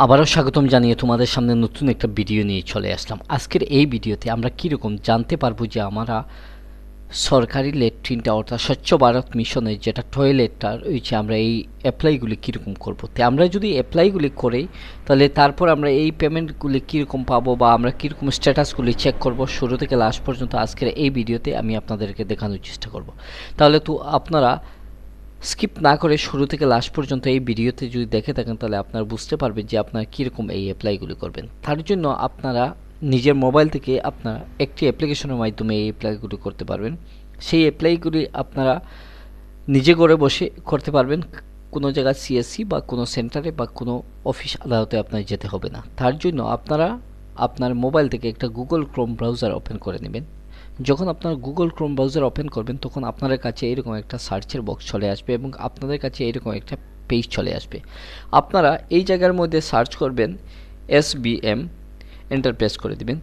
আবারও স্বাগতম জানিয়ে তোমাদের সামনে নতুন একটা ভিডিও নিয়ে চলে আসলাম। আজকের এই ভিডিওতে আমরা কীরকম জানতে পারবো যে আমরা সরকারি ল্যাট্রিনটা অর্থাৎ স্বচ্ছ ভারত মিশনের যেটা টয়লেটটা রয়েছে আমরা এই অ্যাপ্লাইগুলি কীরকম করবো। তো আমরা যদি অ্যাপ্লাইগুলি করি তাহলে তারপর আমরা এই পেমেন্টগুলি কীরকম পাবো বা আমরা কীরকম স্ট্যাটাসগুলি চেক করব শুরু থেকে লাস্ট পর্যন্ত আজকের এই ভিডিওতে আমি আপনাদেরকে দেখানোর চেষ্টা করব। তাহলে তো আপনারা স্কিপ না করে শুরু থেকে লাস্ট পর্যন্ত এই ভিডিওতে যদি দেখে থাকেন তাহলে আপনারা বুঝতে পারবেন যে আপনারা কীরকম এই অ্যাপ্লাইগুলি করবেন। তার জন্য আপনারা নিজের মোবাইল থেকে আপনারা একটি অ্যাপ্লিকেশনের মাধ্যমে এই অ্যাপ্লাইগুলি করতে পারবেন। সেই অ্যাপ্লাইগুলি আপনারা নিজে ঘরে বসে করতে পারবেন, কোনো জায়গায় সিএসসি বা কোনো সেন্টারে বা কোনো অফিস আদালতে আপনার যেতে হবে না। তার জন্য আপনারা আপনার মোবাইল থেকে একটা গুগল ক্রোম ব্রাউজার ওপেন করে নেবেন। যখন আপনার গুগল ক্রোম ব্রাউজার ওপেন করবেন তখন আপনাদের কাছে এরকম একটা সার্চের বক্স চলে আসবে এবং আপনাদের কাছে এরকম একটা পেজ চলে আসবে। আপনারা এই জায়গার মধ্যে সার্চ করবেন SBM, এন্টার প্রেস করে দিবেন।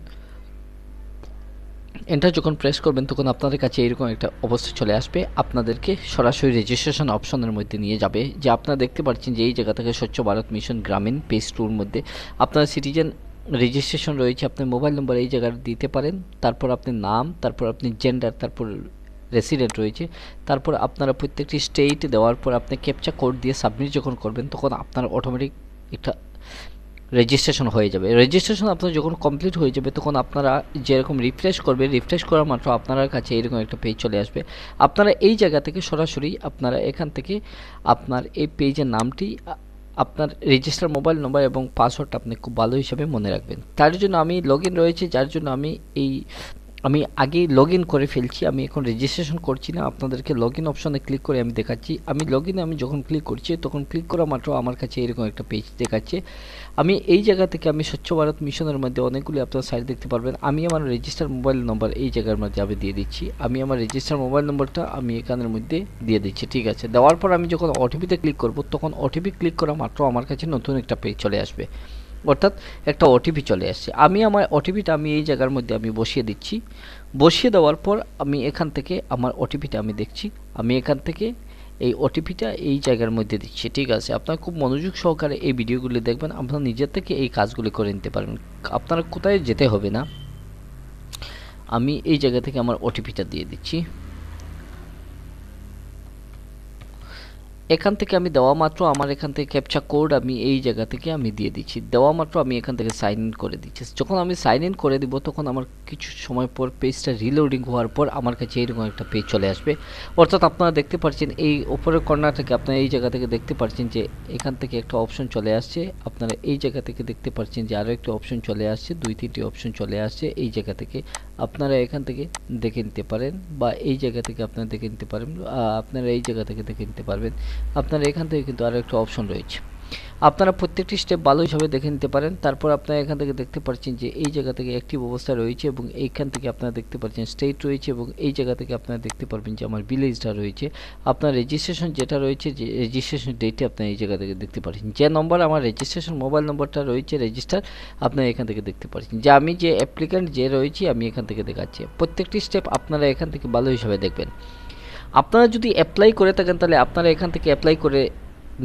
এন্টার যখন প্রেস করবেন তখন আপনাদের কাছে এরকম একটা অবস্থা চলে আসবে। আপনাদেরকে সরাসরি রেজিস্ট্রেশন অপশনের মধ্যে নিয়ে যাবে, যে আপনারা দেখতে পাচ্ছেন যে এই জায়গা থেকে স্বচ্ছ ভারত মিশন গ্রামীণ পেজ টুর মধ্যে আপনার সিটিজেন রেজিস্ট্রেশন রয়েছে। আপনার মোবাইল নম্বর এই জায়গায় দিতে পারেন, তারপর আপনি নাম, তারপর আপনি জেন্ডার, তারপর রেসিডেন্ট রয়েছে, তারপর আপনারা প্রত্যেকটি স্টেট দেওয়ার পর আপনি ক্যাপচা কোড দিয়ে সাবমিট যখন করবেন তখন আপনার অটোমেটিক একটা রেজিস্ট্রেশন হয়ে যাবে। রেজিস্ট্রেশন আপনার যখন কমপ্লিট হয়ে যাবে তখন আপনারা যেরকম রিফ্রেশ করবেন, রিফ্রেশ করা মাত্র আপনার কাছে এরকম একটা পেজ চলে আসবে। আপনারা এই জায়গা থেকে সরাসরি আপনারা এখান থেকে আপনার এই পেজের নামটি, আপনার রেজিস্টার মোবাইল নম্বর এবং পাসওয়ার্ডটা আপনি খুব ভালো হিসাবে মনে রাখবেন। তার জন্য আমি লগ ইন রয়েছে, যার জন্য আমি আগে লগ ইন করে ফেলছি। আমি এখন রেজিস্ট্রেশন করছি না, আপনাদেরকে লগ ইন অপশনে ক্লিক করে আমি দেখাচ্ছি। আমি লগ ইনে আমি যখন ক্লিক করছি তখন ক্লিক করা মাত্র আমার কাছে এরকম একটা পেজ দেখাচ্ছে। আমি এই জায়গা থেকে আমি স্বচ্ছ ভারত মিশনের মধ্যে অনেকগুলি আপনার সাইট দেখতে পারবেন। আমি আমার রেজিস্টার মোবাইল নম্বর এই জায়গার মধ্যে আমি দিয়ে দিচ্ছি। আমি আমার রেজিস্টার মোবাইল নম্বরটা আমি এখানের মধ্যে দিয়ে দিচ্ছি। ঠিক আছে, দেওয়ার পর আমি যখন ওটিপিতে ক্লিক করব তখন ওটিপি ক্লিক করা মাত্র আমার কাছে নতুন একটা পেজ চলে আসবে, অর্থাৎ একটা ওটিপি চলে আসছে। আমি আমার ওটিপিটা আমি এই জায়গার মধ্যে আমি বসিয়ে দিচ্ছি। বসিয়ে দেওয়ার পর আমি এখান থেকে আমার ওটিপিটা আমি দেখছি। আমি এখান থেকে এই ওটিপিটা এই জায়গার মধ্যে দিচ্ছি। ঠিক আছে, আপনারা খুব মনোযোগ সহকারে এই ভিডিওগুলি দেখবেন, আপনারা নিজের থেকে এই কাজগুলি করে নিতে পারবেন, আপনারা কোথায় যেতে হবে না। আমি এই জায়গা থেকে আমার ওটিপিটা দিয়ে দিচ্ছি। এখান থেকে আমি দেওয়া মাত্র আমার এখান থেকে ক্যাপচা কোড আমি এই জায়গা থেকে আমি দিয়ে দিচ্ছি। দেওয়া মাত্র আমি এখান থেকে সাইন ইন করে দিচ্ছি। যখন আমি সাইন ইন করে দিব তখন আমার কিছু সময় পর পেজটা রিলোডিং হওয়ার পর আমার কাছে এইরকম একটা পেজ চলে আসবে। অর্থাৎ আপনারা দেখতে পাচ্ছেন এই উপরের কর্নার থেকে আপনারা এই জায়গা থেকে দেখতে পাচ্ছেন যে এখান থেকে একটা অপশন চলে আসছে। আপনারা এই জায়গা থেকে দেখতে পাচ্ছেন যে আরও একটা অপশন চলে আসছে, 2-3টি অপশন চলে আসছে। এই জায়গা থেকে আপনারা এখান থেকে দেখে নিতে পারেন বা এই জায়গা থেকে আপনারা দেখে নিতে পারেন, আপনারা এই জায়গা থেকে দেখে নিতে পারবেন। আপনারা এখান থেকে কিন্তু আরও একটা অপশন রয়েছে, আপনারা প্রত্যেকটি স্টেপ ভালো হিসাবে দেখে নিতে পারেন। তারপর আপনারা এখান থেকে দেখতে পাচ্ছেন যে এই জায়গা থেকে অ্যাক্টিভ অবস্থা রয়েছে এবং এইখান থেকে আপনারা দেখতে পাচ্ছেন স্টেট রয়েছে এবং এই জায়গা থেকে আপনারা দেখতে পারবেন যে আমার ভিলেজটা রয়েছে। আপনার রেজিস্ট্রেশন যেটা রয়েছে, যে রেজিস্ট্রেশন ডেটে আপনারা এই জায়গা থেকে দেখতে পাচ্ছেন যে নম্বর আমার রেজিস্ট্রেশন মোবাইল নম্বরটা রয়েছে রেজিস্টার, আপনারা এখান থেকে দেখতে পাচ্ছেন যে আমি যে অ্যাপ্লিক্যান্ট যে রয়েছি আমি এখান থেকে দেখাচ্ছি। প্রত্যেকটি স্টেপ আপনারা এখান থেকে ভালো হিসাবে দেখবেন। আপনারা যদি অ্যাপ্লাই করে থাকেন তাহলে আপনারা এখান থেকে অ্যাপ্লাই করে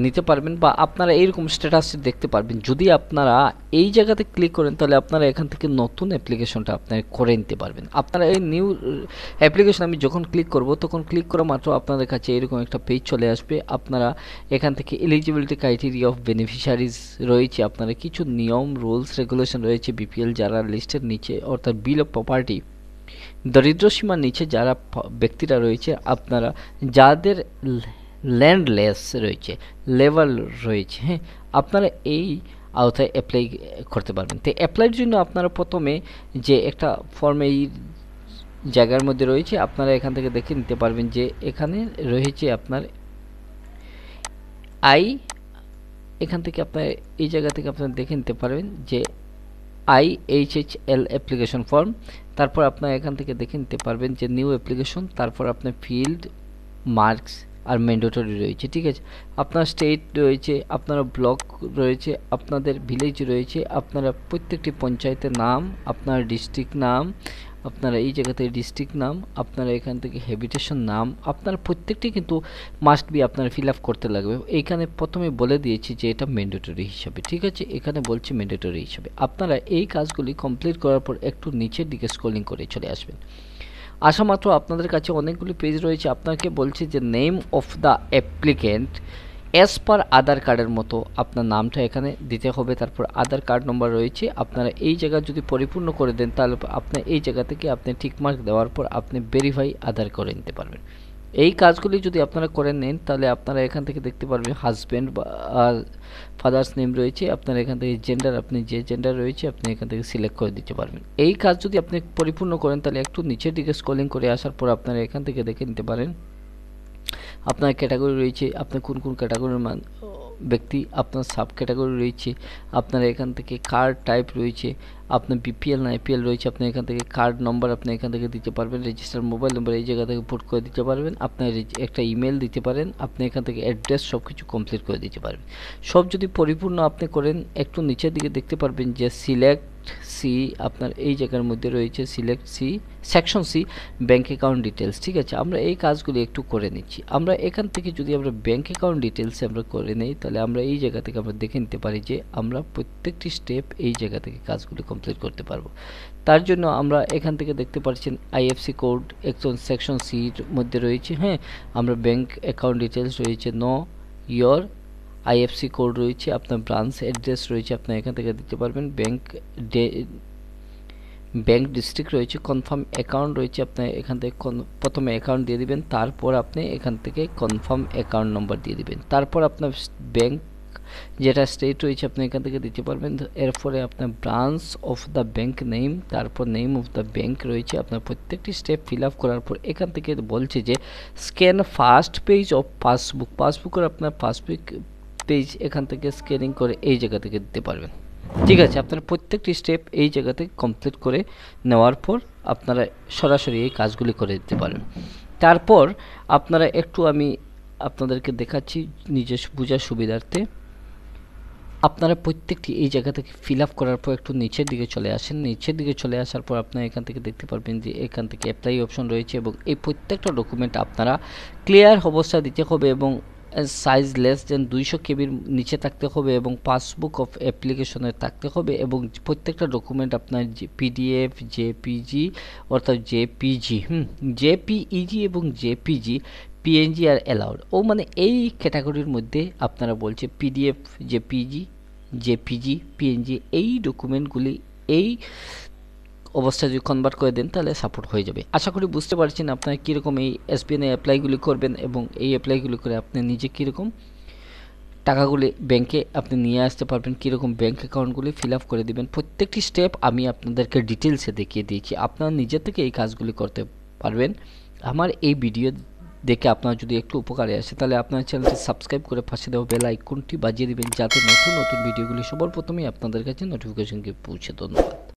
নিতে পারবেন বা আপনারা এইরকম স্ট্যাটাস দেখতে পারবেন। যদি আপনারা এই জায়গাতে ক্লিক করেন তাহলে আপনারা এখান থেকে নতুন অ্যাপ্লিকেশনটা আপনারা করে নিতে পারবেন। আপনারা এই নিউ অ্যাপ্লিকেশন আমি যখন ক্লিক করব তখন ক্লিক করা মাত্র আপনাদের কাছে এরকম একটা পেজ চলে আসবে। আপনারা এখান থেকে এলিজিবিলিটি ক্রাইটেরিয়া অফ বেনিফিশিয়ারিজ রয়েছে, আপনারা কিছু নিয়ম রুলস রেগুলেশন রয়েছে। বিপিএল যারা লিস্টের নিচে অর্থাৎ বিল অফ প্রপার্টি দরিদ্র সীমার নিচে যারা ব্যক্তিরা রয়েছে, আপনারা যাদের ল্যান্ডলেস রয়েছে, লেভেল রয়েছে, হ্যাঁ, আপনারা এই আওতায় অ্যাপ্লাই করতে পারবেন। তো অ্যাপ্লাইয়ের জন্য আপনারা প্রথমে যে একটা ফর্ম এই জায়গার মধ্যে রয়েছে আপনারা এখান থেকে দেখে নিতে পারবেন যে এখানে রয়েছে আপনার এখান থেকে আপনার এই জায়গা থেকে আপনারা দেখে নিতে পারবেন যে IHHL অ্যাপ্লিকেশন ফর্ম। তারপর আপনারা এখান থেকে দেখে নিতে পারবেন যে নিউ অ্যাপ্লিকেশন, তারপর আপনার ফিল্ড মার্কস আর ম্যান্ডেটরি রয়েছে। ঠিক আছে, আপনার স্টেট রয়েছে, আপনার ব্লক রয়েছে, আপনাদের ভিলেজ রয়েছে, আপনারা প্রত্যেকটি পঞ্চায়েতের নাম, আপনার ডিস্ট্রিক্ট নাম, আপনারা এই জায়গাতে ডিস্ট্রিক্ট নাম, আপনারা এখান থেকে হ্যাবিটেশন নাম, আপনারা প্রত্যেকটি কিন্তু মাস্ট বি আপনারা ফিল আপ করতে লাগবে। এইখানে প্রথমে বলে দিয়েছি যে এটা ম্যান্ডেটরি হিসাবে, ঠিক আছে, এখানে বলছি ম্যান্ডেটরি হিসাবে। আপনারা এই কাজগুলি কমপ্লিট করার পর একটু নিচের দিকে স্ক্রলিং করে চলে আসবেন। আসা মাত্র আপনাদের কাছে অনেকগুলি পেজ রয়েছে, আপনাকে বলছে যে name of the applicant as per Aadhaar কার্ডের মতো আপনার নামটা এখানে দিতে হবে। তারপর আধার কার্ড নম্বর রয়েছে, আপনারা এই জায়গা যদি পরিপূর্ণ করে দেন তাহলে আপনি এই জায়গা থেকে আপনি টিকমার্ক দেওয়ার পর আপনি ভেরিফাই আধার করে নিতে পারবেন। এই কাজগুলি যদি আপনারা করে নেন তাহলে আপনারা এখান থেকে দেখতে পারবেন হাজব্যান্ড বা ফাদার্স নেম রয়েছে, আপনারা এখান থেকে জেন্ডার, আপনি যে জেন্ডার রয়েছে আপনি এখান থেকে সিলেক্ট করে দিতে পারবেন। এই কাজ যদি আপনি পরিপূর্ণ করেন তাহলে একটু নিচের দিকে স্ক্রলিং করে আসার পর আপনারা এখান থেকে দেখে নিতে পারেন আপনার ক্যাটাগরি রয়েছে, আপনি কোন কোন ক্যাটাগরির ব্যক্তি, আপনার সাব ক্যাটাগরি রয়েছে, আপনার এখান থেকে কার্ড টাইপ রয়েছে, আপনার বিপিএল না এপিএল রয়েছে, আপনি এখান থেকে কার্ড নম্বর আপনি এখান থেকে দিতে পারবেন, রেজিস্টার মোবাইল নম্বর এই জায়গা থেকে পুট করে দিতে পারবেন, আপনার একটা ইমেল দিতে পারেন, আপনি এখান থেকে অ্যাড্রেস সব কিছু কমপ্লিট করে দিতে পারবেন। সব যদি পরিপূর্ণ আপনি করেন একটু নিচের দিকে দেখতে পারবেন যে সিলেক্ট সি, আপনার এই জায়গার মধ্যে রয়েছে select C, section C bank account details, ঠিক আছে। আমরা এই কাজগুলি একটু করে নিচ্ছি। আমরা এখান থেকে যদি আমরা ব্যাঙ্ক অ্যাকাউন্ট ডিটেলসে আমরা করে নেই তাহলে আমরা এই জায়গা থেকে আমরা দেখে নিতে পারি যে আমরা প্রত্যেকটি স্টেপ এই জায়গা থেকে কাজগুলি কমপ্লিট করতে পারবো। তার জন্য আমরা এখান থেকে দেখতে পাচ্ছেন আইএফসি কোড একজন সেকশন সির মধ্যে রয়েছে, হ্যাঁ, আমরা ব্যাঙ্ক অ্যাকাউন্ট ডিটেলস রয়েছে, নো ইয়োর আইএফসি কোড রয়েছে, আপনার ব্রাঞ্চ অ্যাড্রেস রয়েছে, আপনি এখান থেকে দিতে পারবেন, ব্যাঙ্ক ডিস্ট্রিক্ট রয়েছে, কনফার্ম অ্যাকাউন্ট রয়েছে, আপনি এখান থেকে প্রথমে অ্যাকাউন্ট দিয়ে দিবেন, তারপর আপনি এখান থেকে কনফার্ম অ্যাকাউন্ট নম্বর দিয়ে দিবেন, তারপর আপনার ব্যাঙ্ক যেটা স্টেট রয়েছে আপনি এখান থেকে দিতে পারবেন। এরপরে আপনার branch of the bank name, তারপর নেম অফ দ্য ব্যাঙ্ক রয়েছে। আপনার প্রত্যেকটি স্টেপ ফিল আপ করার পর এখান থেকে বলছে যে scan first page of passbook, পাসবুকের আপনার পাসবুক পেজ এখান থেকে স্ক্যানিং করে এই জায়গা থেকে দিতে পারবেন, ঠিক আছে। আপনারা প্রত্যেকটি স্টেপ এই জায়গাতে কমপ্লিট করে নেওয়ার পর আপনারা সরাসরি এই কাজগুলি করে দিতে পারেন। তারপর আপনারা একটু আমি আপনাদেরকে দেখাচ্ছি নিজের বোঝার সুবিধার্থে, আপনারা প্রত্যেকটি এই জায়গা থেকে ফিল আপ করার পর একটু নিচের দিকে চলে আসেন। নিচের দিকে চলে আসার পর আপনারা এখান থেকে দেখতে পারবেন যে এখান থেকে অ্যাপ্লাই অপশন রয়েছে এবং এই প্রত্যেকটা ডকুমেন্ট আপনারা ক্লিয়ার অবস্থা দিতে হবে এবং সাইজ লেস দেন 200 কেবির নিচে থাকতে হবে এবং পাসবুক অফ অ্যাপ্লিকেশনের থাকতে হবে এবং প্রত্যেকটা ডকুমেন্ট আপনার পিডিএফ, জেপিজি অর্থাৎ জেপিজি, জেপিইজি এবং জেপিজি, পিএনজি আর অ্যালাউড, ও মানে এই ক্যাটাগরির মধ্যে আপনারা বলছে পিডিএফ, জেপিজি, পিএনজি এই ডকুমেন্টগুলি এই অবস্থা যদি কনভার্ট করে দেন তাহলে সাপোর্ট হয়ে যাবে। আশা করি বুঝতে পারছেন আপনারা কীরকম এই এসবিএন অ্যাপ্লাইগুলি করবেন এবং এই অ্যাপ্লাইগুলি করে আপনি নিজে কীরকম টাকাগুলি ব্যাংকে আপনি নিয়ে আসতে পারবেন, কীরকম ব্যাঙ্ক অ্যাকাউন্টগুলি ফিল আপ করে দেবেন। প্রত্যেকটি স্টেপ আমি আপনাদেরকে ডিটেলসে দেখিয়ে দিয়েছি, আপনারা নিজে থেকে এই কাজগুলি করতে পারবেন। আমার এই ভিডিও দেখে আপনার যদি একটু উপকারে আসে তাহলে আপনার চ্যানেলটি সাবস্ক্রাইব করে পাশে দেওয়া বেল আইকনটি বাজিয়ে দেবেন যাতে নতুন নতুন ভিডিওগুলি সবার প্রথমেই আপনাদের কাছে নোটিফিকেশন পৌঁছে। ধন্যবাদ।